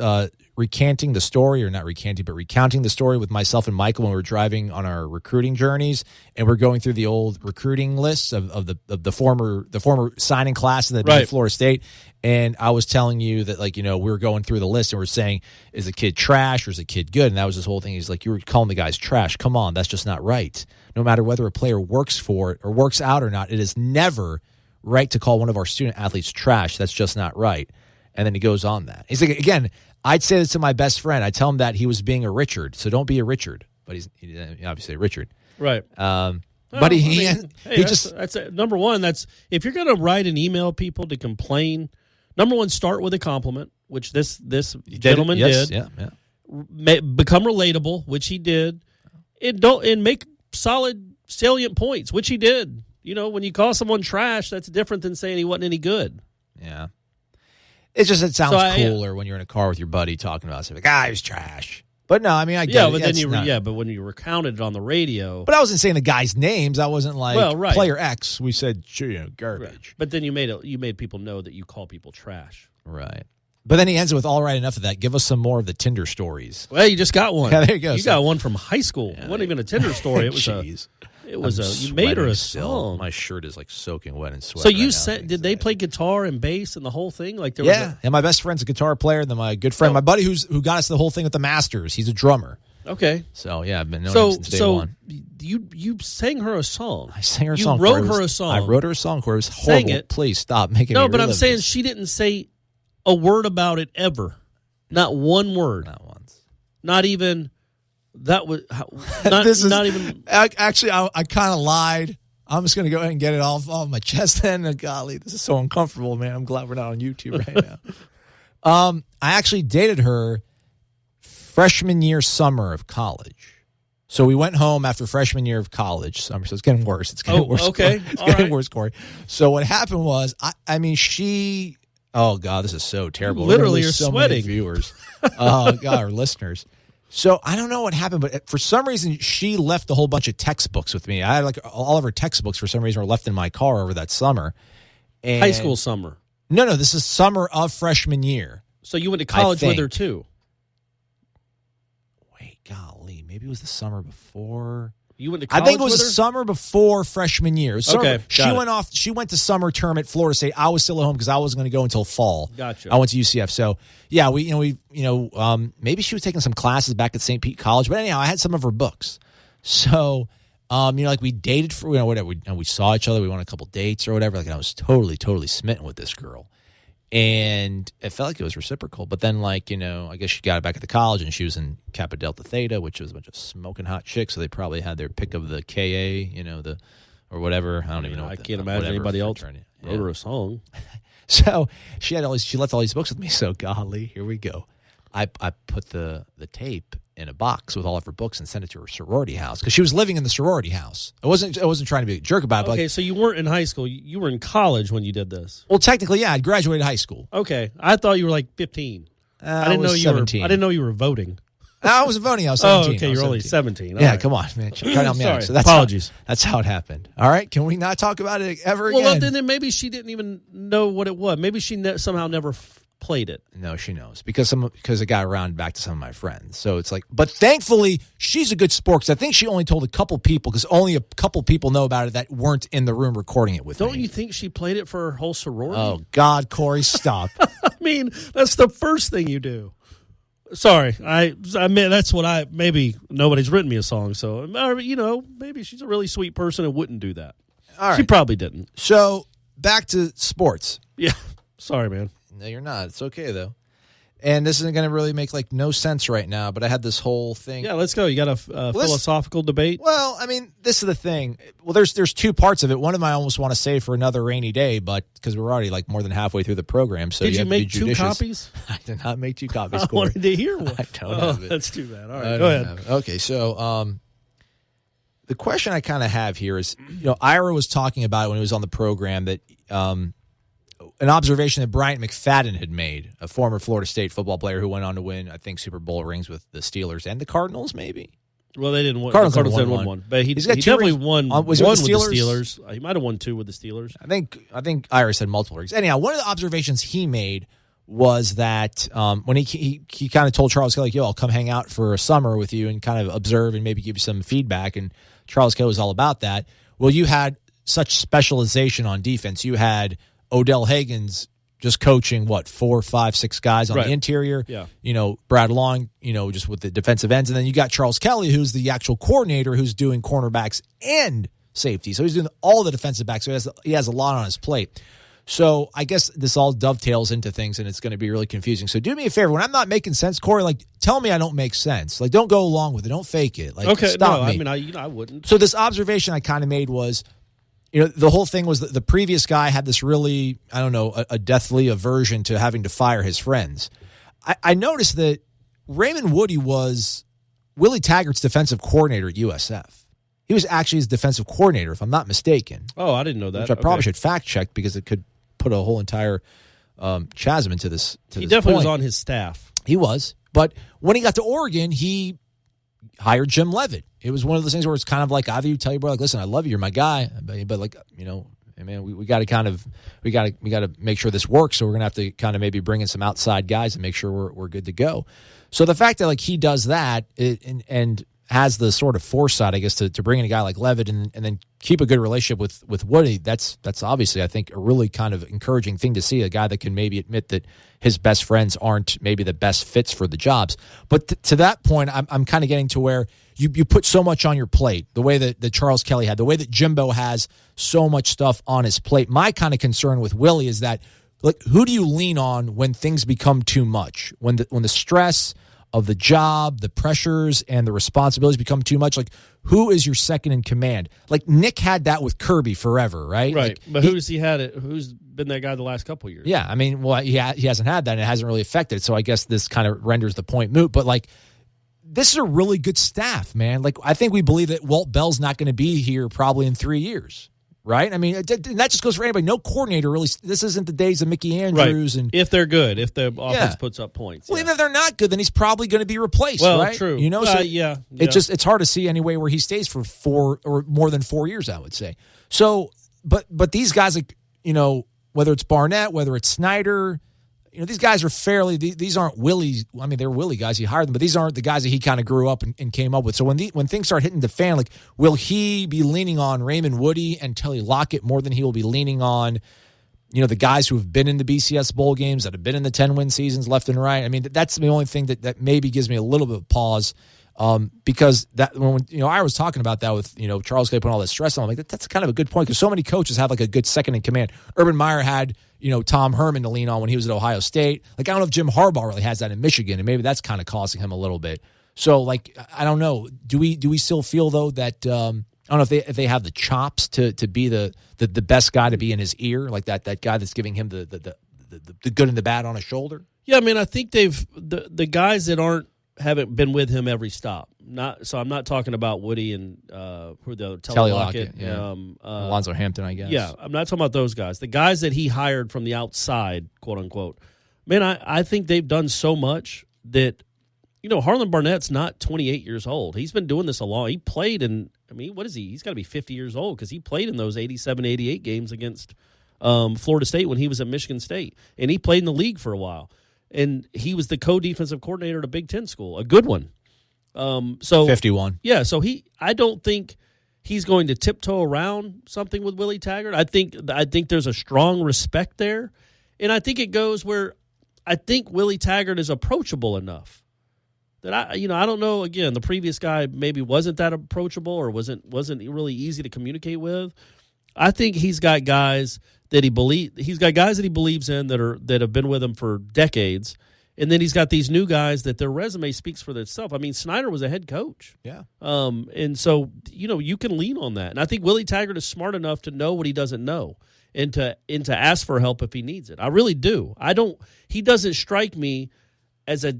recounting the story with myself and Michael when we were driving on our recruiting journeys, and we're going through the old recruiting lists of the former signing class that right. Florida State, and I was telling you that we were going through the list and we're saying, is the kid trash or is the kid good? And that was this whole thing. He's like, you were calling the guys trash. Come on, that's just not right. No matter whether a player works for it or works out or not, it is never right to call one of our student athletes trash. That's just not right. And then he goes on that. He's like, again, I'd say this to my best friend. I tell him that he was being a Richard, so don't be a Richard. But he's obviously a Richard. Right. But that's number one. That's if you're going to write an email people to complain, number one, start with a compliment, which this gentleman did. Yeah. Become relatable, which he did. And make solid, salient points, which he did. When you call someone trash, that's different than saying he wasn't any good. Yeah. It sounds cooler when you're in a car with your buddy talking about something like, he was trash. But no, I mean, I get it. But when you recounted it on the radio. But I wasn't saying the guys' names. I wasn't like right. Player X. We said garbage. Right. But then you made people know that you call people trash. Right. But then he ends it with, all right, enough of that. Give us some more of the Tinder stories. Well, you just got one. Yeah, there you go. You got one from high school. It wasn't even a Tinder story. It was you made her a song. My shirt is soaking wet and sweat. So you said, did they play guitar and bass and the whole thing? And my best friend's a guitar player. And then my good friend, my buddy who got us the whole thing with the Masters, he's a drummer. Okay. So yeah, I've been knowing him since day one. You sang her a song. I sang her a song. You wrote her a song. I wrote her a song. It was horrible. Sang it. Please stop making me No, but I'm relive saying this. she didn't say a word about it ever. Not one word. Not once. Not even. That was not even. Actually, I kind of lied. I'm just going to go ahead and get it off my chest then. Golly, this is so uncomfortable, man. I'm glad we're not on YouTube right now. I actually dated her freshman year summer of college. So we went home after freshman year of college summer. So it's getting worse. It's getting worse. Okay. It's getting worse, Corey. So what happened was, she Oh, God, this is so terrible. Literally, you're so sweating. Many viewers. Oh, God, our listeners. So I don't know what happened, but for some reason, she left a whole bunch of textbooks with me. I had all of her textbooks for some reason were left in my car over that summer. And High school summer. No, this is summer of freshman year. So you went to college with her, too? Wait, golly. Maybe it was the summer before. You went to college I think it was with the her? summer before freshman year. Okay, She went to summer term at Florida State. I was still at home because I wasn't going to go until fall. Gotcha. I went to UCF. So yeah, maybe she was taking some classes back at St. Pete College. But anyhow, I had some of her books. So we dated for whatever. We saw each other. We went on a couple dates or whatever. Like I was totally smitten with this girl. And it felt like it was reciprocal. But then, I guess she got it back at the college, and she was in Kappa Delta Theta, which was a bunch of smoking hot chicks. So they probably had their pick of the KA, or whatever. I don't even know. I can't imagine anybody else wrote her a song. So she left all these books with me. So golly, here we go. I put the tape in a box with all of her books and sent it to her sorority house because she was living in the sorority house. I wasn't trying to be a jerk about it. Okay, so you weren't in high school. You were in college when you did this. Well, technically, yeah. I graduated high school. Okay, I thought you were like 15. I didn't know you 17. I didn't know you were voting. I wasn't voting. I was 17. Oh, okay, you're only 17. All right. Come on, man. Try to help me out. So Apologies. That's how it happened. All right, can we not talk about it ever again? Well, then maybe she didn't even know what it was. Maybe she somehow never played it. No, she knows because it got around back to some of my friends. So it's like, but thankfully she's a good sport because I think she only told a couple people because only a couple people know about it that weren't in the room recording it with me. Don't you think she played it for her whole sorority? Oh God, Corey, stop! I mean, that's the first thing you do. Sorry, I mean that's what maybe nobody's written me a song, so maybe she's a really sweet person and wouldn't do that. All right, she probably didn't. So back to sports. Yeah, sorry, man. No, you're not. It's okay, though. And this isn't going to really make, no sense right now, but I had this whole thing. Yeah, let's go. You got a philosophical debate? Well, I mean, this is the thing. Well, there's two parts of it. One of them I almost want to save for another rainy day, but because we're already, more than halfway through the program. So Did you make two copies? I did not make 2 copies, I wanted to hear one. I don't have it. That's too bad. All right, go ahead. Okay, so the question I kind of have here is, Ira was talking about it when he was on the program that an observation that Bryant McFadden had made, a former Florida State football player who went on to win, I think, Super Bowl rings with the Steelers and the Cardinals, maybe. Well, they didn't win. Cardinals didn't win one, but he got definitely rings. won. Was one with the Steelers? He might have won 2 with the Steelers. I think Iris had multiple rings. Anyhow, one of the observations he made was that when he kind of told Charles Kelly, "Yo, I'll come hang out for a summer with you and kind of observe and maybe give you some feedback." And Charles Kelly was all about that. Well, you had such specialization on defense. You had Odell Hagen's just coaching 4, 5, 6 guys on the interior. Yeah. Brad Long, just with the defensive ends. And then you got Charles Kelly, who's the actual coordinator who's doing cornerbacks and safety. So he's doing all the defensive backs. So he has a lot on his plate. So I guess this all dovetails into things, and it's going to be really confusing. So do me a favor. When I'm not making sense, Corey, tell me I don't make sense. Don't go along with it. Don't fake it. Okay, stop me. I mean, I wouldn't. So this observation I kind of made was, the whole thing was that the previous guy had this really, I don't know, a deathly aversion to having to fire his friends. I noticed that Raymond Woody was Willie Taggart's defensive coordinator at USF. He was actually his defensive coordinator, if I'm not mistaken. Oh, I didn't know that. Which I probably should fact check because it could put a whole entire chasm into this. He definitely was on his staff. He was. But when he got to Oregon, he hired Jim Leavitt. It was one of those things where it's kind of like either you tell your brother, listen, I love you, you're my guy, but man, we got to we got to make sure this works. So we're gonna have to kind of maybe bring in some outside guys and make sure we're good to go. So the fact that he does that and has the sort of foresight, I guess, to bring in a guy like Leavitt and then keep a good relationship with Woody, that's obviously, I think, a really kind of encouraging thing to see, a guy that can maybe admit that his best friends aren't maybe the best fits for the jobs. But to that point, I'm kind of getting to where you put so much on your plate, the way that Charles Kelly had, the way that Jimbo has so much stuff on his plate. My kind of concern with Willie is that, who do you lean on when things become too much? When the stress of the job, the pressures, and the responsibilities become too much? Who is your second in command? Nick had that with Kirby forever, right? Right. But who's been that guy the last couple of years? Yeah, I mean, well, he hasn't had that, and it hasn't really affected it, so I guess this kind of renders the point moot. But, this is a really good staff, man. I think we believe that Walt Bell's not going to be here probably in 3 years, right? I mean, and that just goes for anybody. No coordinator really. This isn't the days of Mickey Andrews. Right. And if they're good, if the offense puts up points. Well, even if they're not good, then he's probably going to be replaced, right? True. You know, so yeah. It's hard to see any way where he stays for 4 or more than 4 years, I would say. So, but these guys, like, you know, whether it's Barnett, whether it's Snyder, you know, these guys are fairly. These aren't Willie. I mean, they're Willie guys. He hired them, but these aren't the guys that he kind of grew up and came up with. So when things start hitting the fan, like, will he be leaning on Raymond Woody and Telly Lockett more than he will be leaning on, you know, the guys who have been in the BCS bowl games, that have been in the 10-win seasons left and right? I mean, that's the only thing that maybe gives me a little bit of pause, because that when you know, I was talking about that with, you know, Charles Clay putting all that stress on, I'm like, that's kind of a good point, because so many coaches have like a good second in command. Urban Meyer had, you know, Tom Herman to lean on when he was at Ohio State. Like, I don't know if Jim Harbaugh really has that in Michigan, and maybe that's kind of costing him a little bit. So, like, I don't know. Do we still feel though that I don't know if they have the chops to be the best guy to be in his ear, like that guy that's giving him the good and the bad on his shoulder? Yeah, I mean, I think the guys that haven't been with him every stop. I'm not talking about Woody and who the Telly Lockett, Alonzo Hampton, I guess. Yeah, I'm not talking about those guys. The guys that he hired from the outside, quote unquote. Man, I think they've done so much that, you know, Harlan Barnett's not 28 years old. He's been doing this a long. He played in. I mean, what is he? He's got to be 50 years old, because he played in those 87, 88 games against Florida State when he was at Michigan State, and he played in the league for a while. And he was the co-defensive coordinator at a Big Ten school, a good one. So 51. Yeah, so I don't think he's going to tiptoe around something with Willie Taggart. I think there's a strong respect there, and I think it goes where I think Willie Taggart is approachable enough that I don't know. Again, the previous guy maybe wasn't that approachable or wasn't really easy to communicate with. I think he's got guys that he believes in that have been with him for decades, and then he's got these new guys that their resume speaks for itself. I mean, Snyder was a head coach, and so, you know, you can lean on that. And I think Willie Taggart is smart enough to know what he doesn't know and to ask for help if he needs it. I really do. He doesn't strike me as a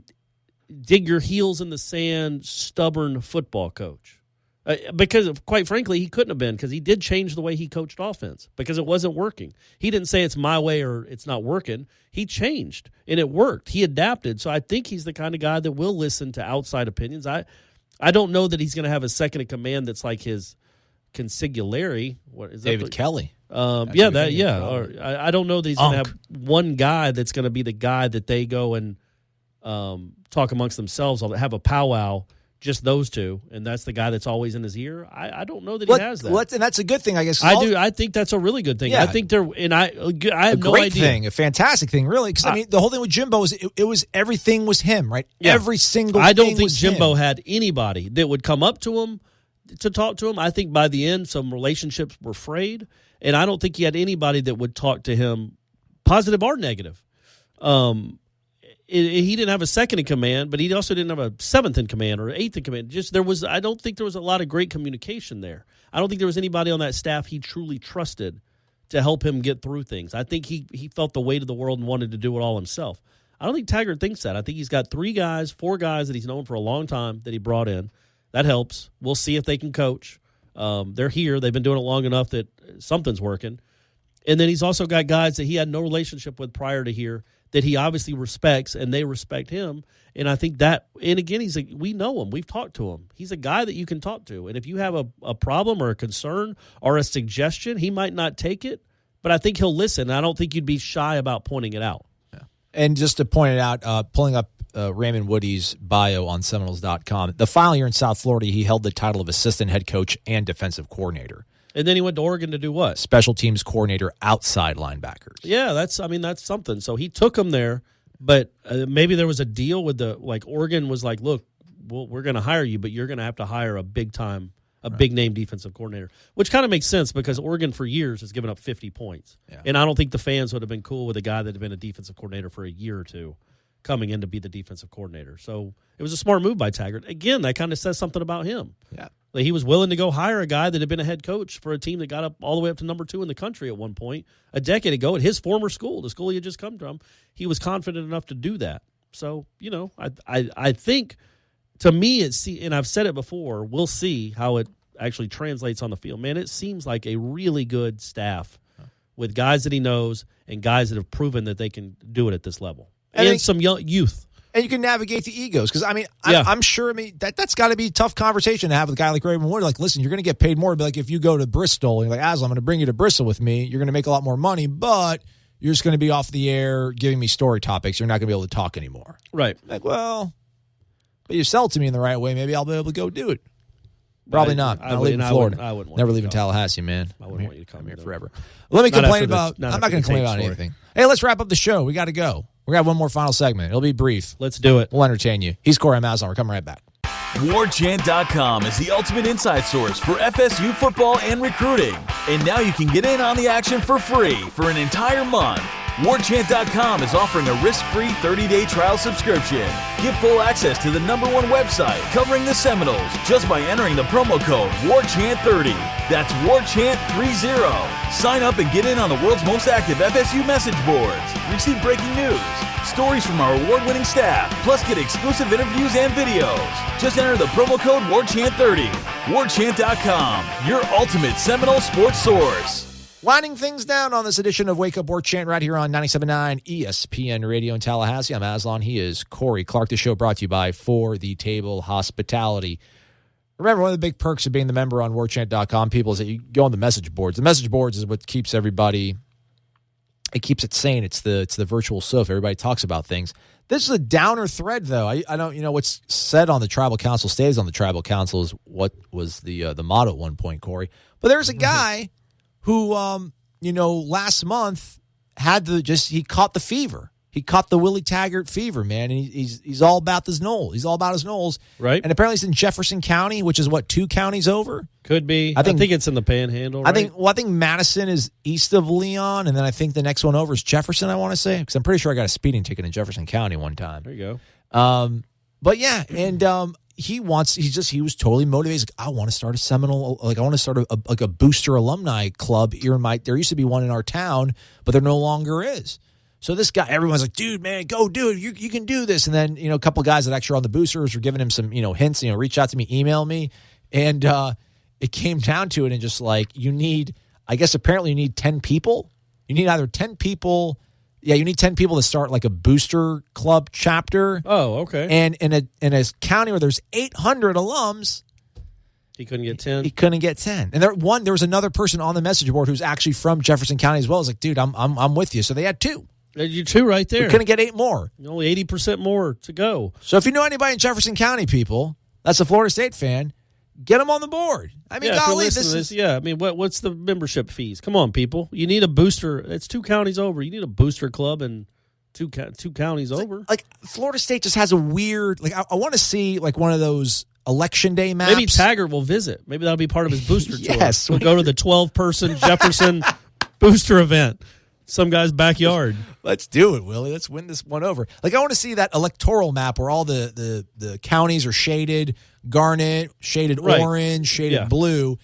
dig your heels in the sand, stubborn football coach. Because, quite frankly, he couldn't have been, because he did change the way he coached offense because it wasn't working. He didn't say it's my way or it's not working. He changed, and it worked. He adapted. So I think he's the kind of guy that will listen to outside opinions. I don't know that he's going to have a second in command that's like his consigliere. What is David Kelly? I don't know that he's going to have one guy that's going to be the guy that they go and talk amongst themselves, have a powwow. Just those two, and that's the guy that's always in his ear. I don't know that he has that. And that's a good thing, I guess. I do. I think that's a really good thing. Yeah. I think I have no idea. A great thing, a fantastic thing, really. Because I mean, the whole thing with Jimbo is it was everything was him, right? Yeah. Every single. I don't think Jimbo had anybody that would come up to him to talk to him. I think by the end, some relationships were frayed, and I don't think he had anybody that would talk to him, positive or negative. He didn't have a second in command, but he also didn't have a seventh in command or eighth in command. I don't think there was a lot of great communication there. I don't think there was anybody on that staff he truly trusted to help him get through things. I think he felt the weight of the world and wanted to do it all himself. I don't think Taggart thinks that. I think he's got 4 guys that he's known for a long time that he brought in. That helps. We'll see if they can coach. They're here. They've been doing it long enough that something's working. And then he's also got guys that he had no relationship with prior to here that he obviously respects, and they respect him. And I think that, and again, we know him. We've talked to him. He's a guy that you can talk to. And if you have a problem or a concern or a suggestion, he might not take it, but I think he'll listen. I don't think you'd be shy about pointing it out. Yeah. And just to point it out, pulling up Raymond Woody's bio on Seminoles.com, the final year in South Florida, he held the title of assistant head coach and defensive coordinator. And then he went to Oregon to do what? Special teams coordinator, outside linebackers. Yeah, that's something. So he took him there, but maybe there was a deal with Oregon was like, look, we're going to hire you, but you're going to have to hire a big name defensive coordinator, which kind of makes sense because Oregon for years has given up 50 points. Yeah. And I don't think the fans would have been cool with a guy that had been a defensive coordinator for a year or two coming in to be the defensive coordinator. So it was a smart move by Taggart. Again, that kind of says something about him. Yeah. Like he was willing to go hire a guy that had been a head coach for a team that got up all the way up to number 2 in the country at one point a decade ago at his former school, the school he had just come from. He was confident enough to do that. So, you know, I think to me and I've said it before, we'll see how actually translates on the field. Man, it seems like a really good staff with guys that he knows and guys that have proven that they can do it at this level. And some young youth. And you can navigate the egos. Because, I'm sure, that's got to be a tough conversation to have with a guy like Raymond Wood. Like, listen, you're going to get paid more. But, like, if you go to Bristol, and you're like, Aslan, I'm going to bring you to Bristol with me. You're going to make a lot more money, but you're just going to be off the air giving me story topics. You're not going to be able to talk anymore. Right. Like, well, but you sell it to me in the right way. Maybe I'll be able to go do it. Probably not. I'm leaving Florida. I wouldn't want Never leaving Tallahassee, man. I wouldn't want you to come here either. forever. Let me complain about. I'm not going to complain about anything. Hey, let's wrap up the show. We got to go. We got one more final segment. It'll be brief. Let's do it. We'll entertain you. He's Corey Aslan. We're coming right back. Warchant.com is the ultimate inside source for FSU football and recruiting. And now you can get in on the action for free for an entire month. Warchant.com is offering a risk-free 30-day trial subscription. Get full access to the #1 website covering the Seminoles just by entering the promo code WARCHANT30. That's WARCHANT30. Sign up and get in on the world's most active FSU message boards. Receive breaking news, stories from our award-winning staff, plus get exclusive interviews and videos. Just enter the promo code WARCHANT30. Warchant.com, your ultimate Seminole sports source. Winding things down on this edition of Wake Up Warchant right here on 97.9 ESPN Radio in Tallahassee. I'm Aslan. He is Corey Clark. The show brought to you by For the Table Hospitality. Remember, one of the big perks of being the member on warchant.com, people, is that you go on the message boards. The message boards is what keeps everybody, it keeps it sane. It's the virtual sofa. Everybody talks about things. This is a downer thread, though. I don't, what's said on the tribal council stays on the tribal council is what was the motto at one point, Corey. But there's a guy who, last month he caught the fever. He caught the Willie Taggart fever, man, and he's all about his Noles. He's all about his Noles. Right. And apparently it's in Jefferson County, which is, 2 counties over? Could be. I think it's in the Panhandle, right? I think Madison is east of Leon, and then I think the next one over is Jefferson, I want to say, because I'm pretty sure I got a speeding ticket in Jefferson County one time. There you go. But yeah, and he was totally motivated. He's like, I want to start a Seminole, I want to start a booster alumni club here there used to be one in our town, but there no longer is. So this guy, everyone's like, dude, man, go do it. You can do this. And then, a couple guys that actually are on the boosters were giving him some, hints, reach out to me, email me. And it came down to it and just like, apparently you need 10 people. You need either 10 people. Yeah, you need 10 people to start like a booster club chapter. Oh, okay. And in a county where there's 800 alums, he couldn't get 10. He couldn't get 10. And there was another person on the message board who's actually from Jefferson County as well. I was like, dude, I'm with you. So they had 2. You 2 right there. We couldn't get 8 more. Only 80% more to go. So if you know anybody in Jefferson County, people, that's a Florida State fan, get them on the board. Golly, this is... Yeah, what's the membership fees? Come on, people. You need a booster. It's 2 counties over. You need a booster club and two counties over. Like Florida State just has a weird... I want to see one of those election day maps. Maybe Taggart will visit. Maybe that'll be part of his booster tour. Yes. We'll go to the 12-person Jefferson booster event. Some guy's backyard. Let's do it, Willie. Let's win this one over. I want to see that electoral map where all the counties are shaded garnet, shaded orange, shaded blue.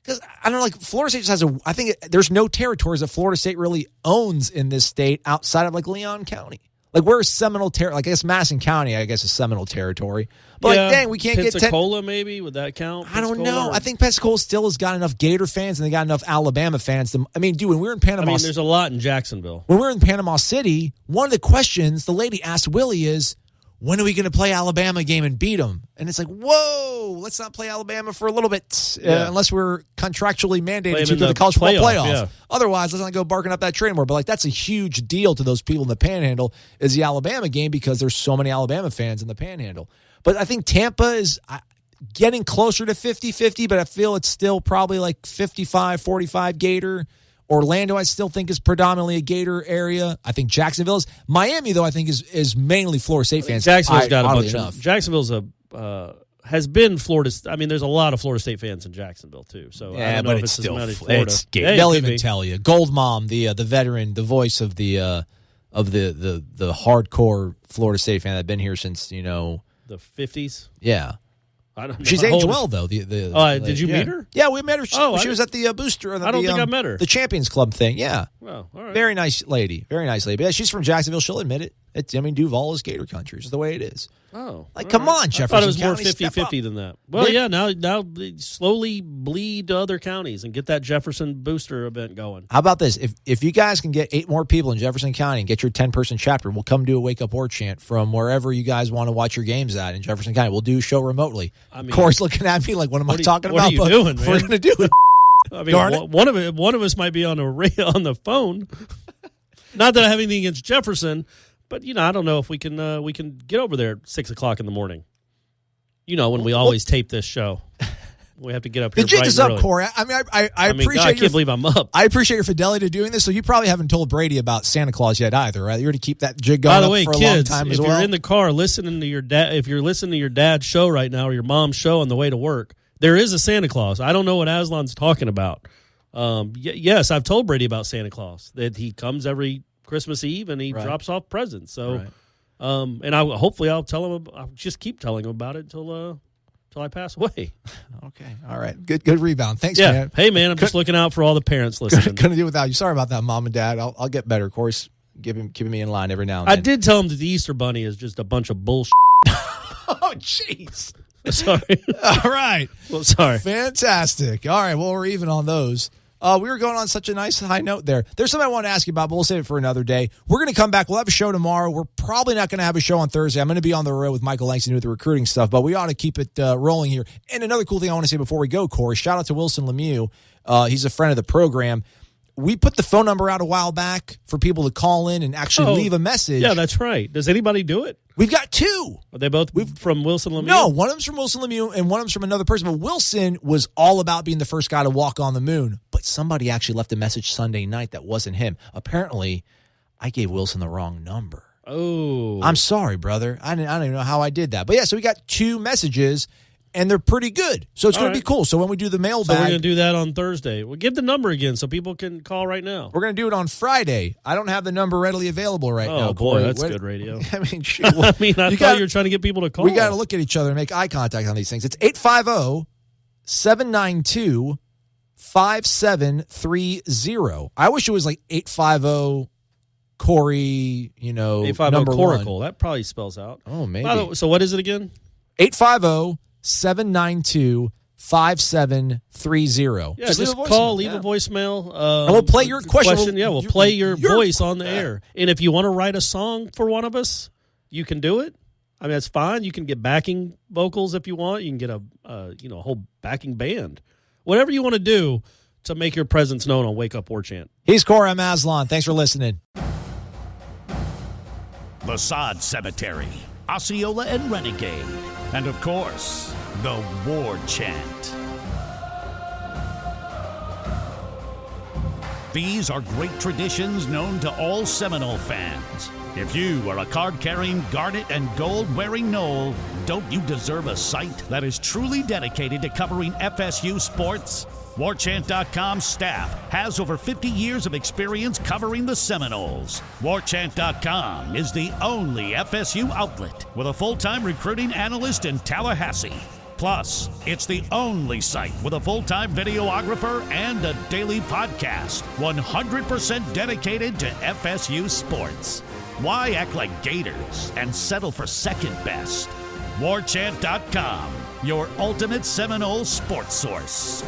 Because, I don't know, Florida State just has I think there's no territories that Florida State really owns in this state outside of, Leon County. We're a Seminole territory. I guess Madison County, is Seminole territory. But, dang, we can't get 10. Pensacola, maybe? Would that count? I don't know. I think Pensacola still has got enough Gator fans and they got enough Alabama fans. Dude, when we were in Panama... there's a lot in Jacksonville. When we were in Panama City, one of the questions the lady asked Willie is, when are we going to play Alabama game and beat them? And it's like, whoa, let's not play Alabama for a little bit unless we're contractually mandated to the college football playoff. Yeah. Otherwise, let's not go barking up that train more. But that's a huge deal to those people in the Panhandle is the Alabama game because there's so many Alabama fans in the Panhandle. But I think Tampa is getting closer to 50-50, but I feel it's still probably 55-45 Gator. Orlando, I still think, is predominantly a Gator area. I think Jacksonville is. Miami, though, I think is mainly Florida State fans. Jacksonville's got a bunch of. Jacksonville's has been Florida. There's a lot of Florida State fans in Jacksonville too. So I don't know if it's still it's Gator. They'll even tell you. Gold Mom, the veteran, the voice of the hardcore Florida State fan that's been here since the 50s. Yeah. I don't know. She's aged well, though. Did you meet her? Yeah, we met her. She was at the booster. I don't think I met her. The Champions Club thing, yeah. Well, all right. Very nice lady. Very nice lady. But yeah, she's from Jacksonville. She'll admit it. Duval is Gator country. It's the way it is. Oh. Come on, Jefferson I thought it was more County, 50-50 than that. Well, yeah, now they slowly bleed to other counties and get that Jefferson booster event going. How about this? If you guys can get 8 more people in Jefferson County and get your 10-person chapter, we'll come do a Wake Up Warchant from wherever you guys want to watch your games at in Jefferson County. We'll do a show remotely. Corey's looking at me like, what am I talking about? What are you doing, man? We're going to do it. I mean, one of us might be on the phone. Not that I have anything against Jefferson, but I don't know if we can get over there at 6 o'clock in the morning. When we always tape this show, we have to get up here. The jig bright is and up, early. Corey. I appreciate. God, I can't believe I'm up. I appreciate your fidelity to doing this. So you probably haven't told Brady about Santa Claus yet either, right? You're going to keep that jig going. By the way, for a kids, long time if as well. you're in the car listening to your dad, if you're listening to your dad's show right now or your mom's show on the way to work, there is a Santa Claus. I don't know what Aslan's talking about. Yes, I've told Brady about Santa Claus, that he comes every Christmas Eve and he drops off presents. So, and I'll tell him. I'll just keep telling him about it until I pass away. Okay, all right, good rebound. Thanks, man. Hey, man, I'm just looking out for all the parents listening. Couldn't do without you. Sorry about that, Mom and Dad. I'll get better. Of course, keeping me in line every now and then. I did tell him that the Easter Bunny is just a bunch of bullshit. Oh, jeez. Sorry. All right. Well, sorry. Fantastic. All right. Well, we're even on those. We were going on such a nice high note there. There's something I want to ask you about, but we'll save it for another day. We're going to come back. We'll have a show tomorrow. We're probably not going to have a show on Thursday. I'm going to be on the road with Michael Langston with the recruiting stuff, but we ought to keep it rolling here. And another cool thing I want to say before we go, Corey, shout out to Wilson Lemieux. He's a friend of the program. We put the phone number out a while back for people to call in and actually leave a message. Yeah, that's right. Does anybody do it? We've got 2. Are they both from Wilson Lemieux? No, one of them's from Wilson Lemieux and one of them's from another person. But Wilson was all about being the first guy to walk on the moon. But somebody actually left a message Sunday night that wasn't him. Apparently, I gave Wilson the wrong number. Oh. I'm sorry, brother. I don't even know how I did that. But yeah, so we got 2 messages. And they're pretty good. So it's going to be cool. So when we do the mailbag. So we're going to do that on Thursday. Well, give the number again so people can call right now. We're going to do it on Friday. I don't have the number readily available right now. Oh, boy, that's good radio. I mean, shoot. I thought you were trying to get people to call. We got to look at each other and make eye contact on these things. It's 850-792-5730. I wish it was like 850 Corey, 850 number Coracle. 1. That probably spells out. Oh, maybe. So what is it again? 850-792-5730. Yeah, just call, leave a voicemail. And we'll play your question. Yeah, we'll play your voice on the air. And if you want to write a song for one of us, you can do it. I mean, that's fine. You can get backing vocals if you want. You can get a whole backing band. Whatever you want to do to make your presence known on Wake Up Warchant. He's Corey. I'm Aslan. Thanks for listening. The Sod Cemetery, Osceola and Renegade, and of course, the War Chant. These are great traditions known to all Seminole fans. If you are a card-carrying, garnet and gold-wearing Nole, don't you deserve a site that is truly dedicated to covering FSU sports? Warchant.com's staff has over 50 years of experience covering the Seminoles. Warchant.com is the only FSU outlet with a full-time recruiting analyst in Tallahassee. Plus, it's the only site with a full-time videographer and a daily podcast, 100% dedicated to FSU sports. Why act like Gators and settle for second best? Warchant.com, your ultimate Seminole sports source.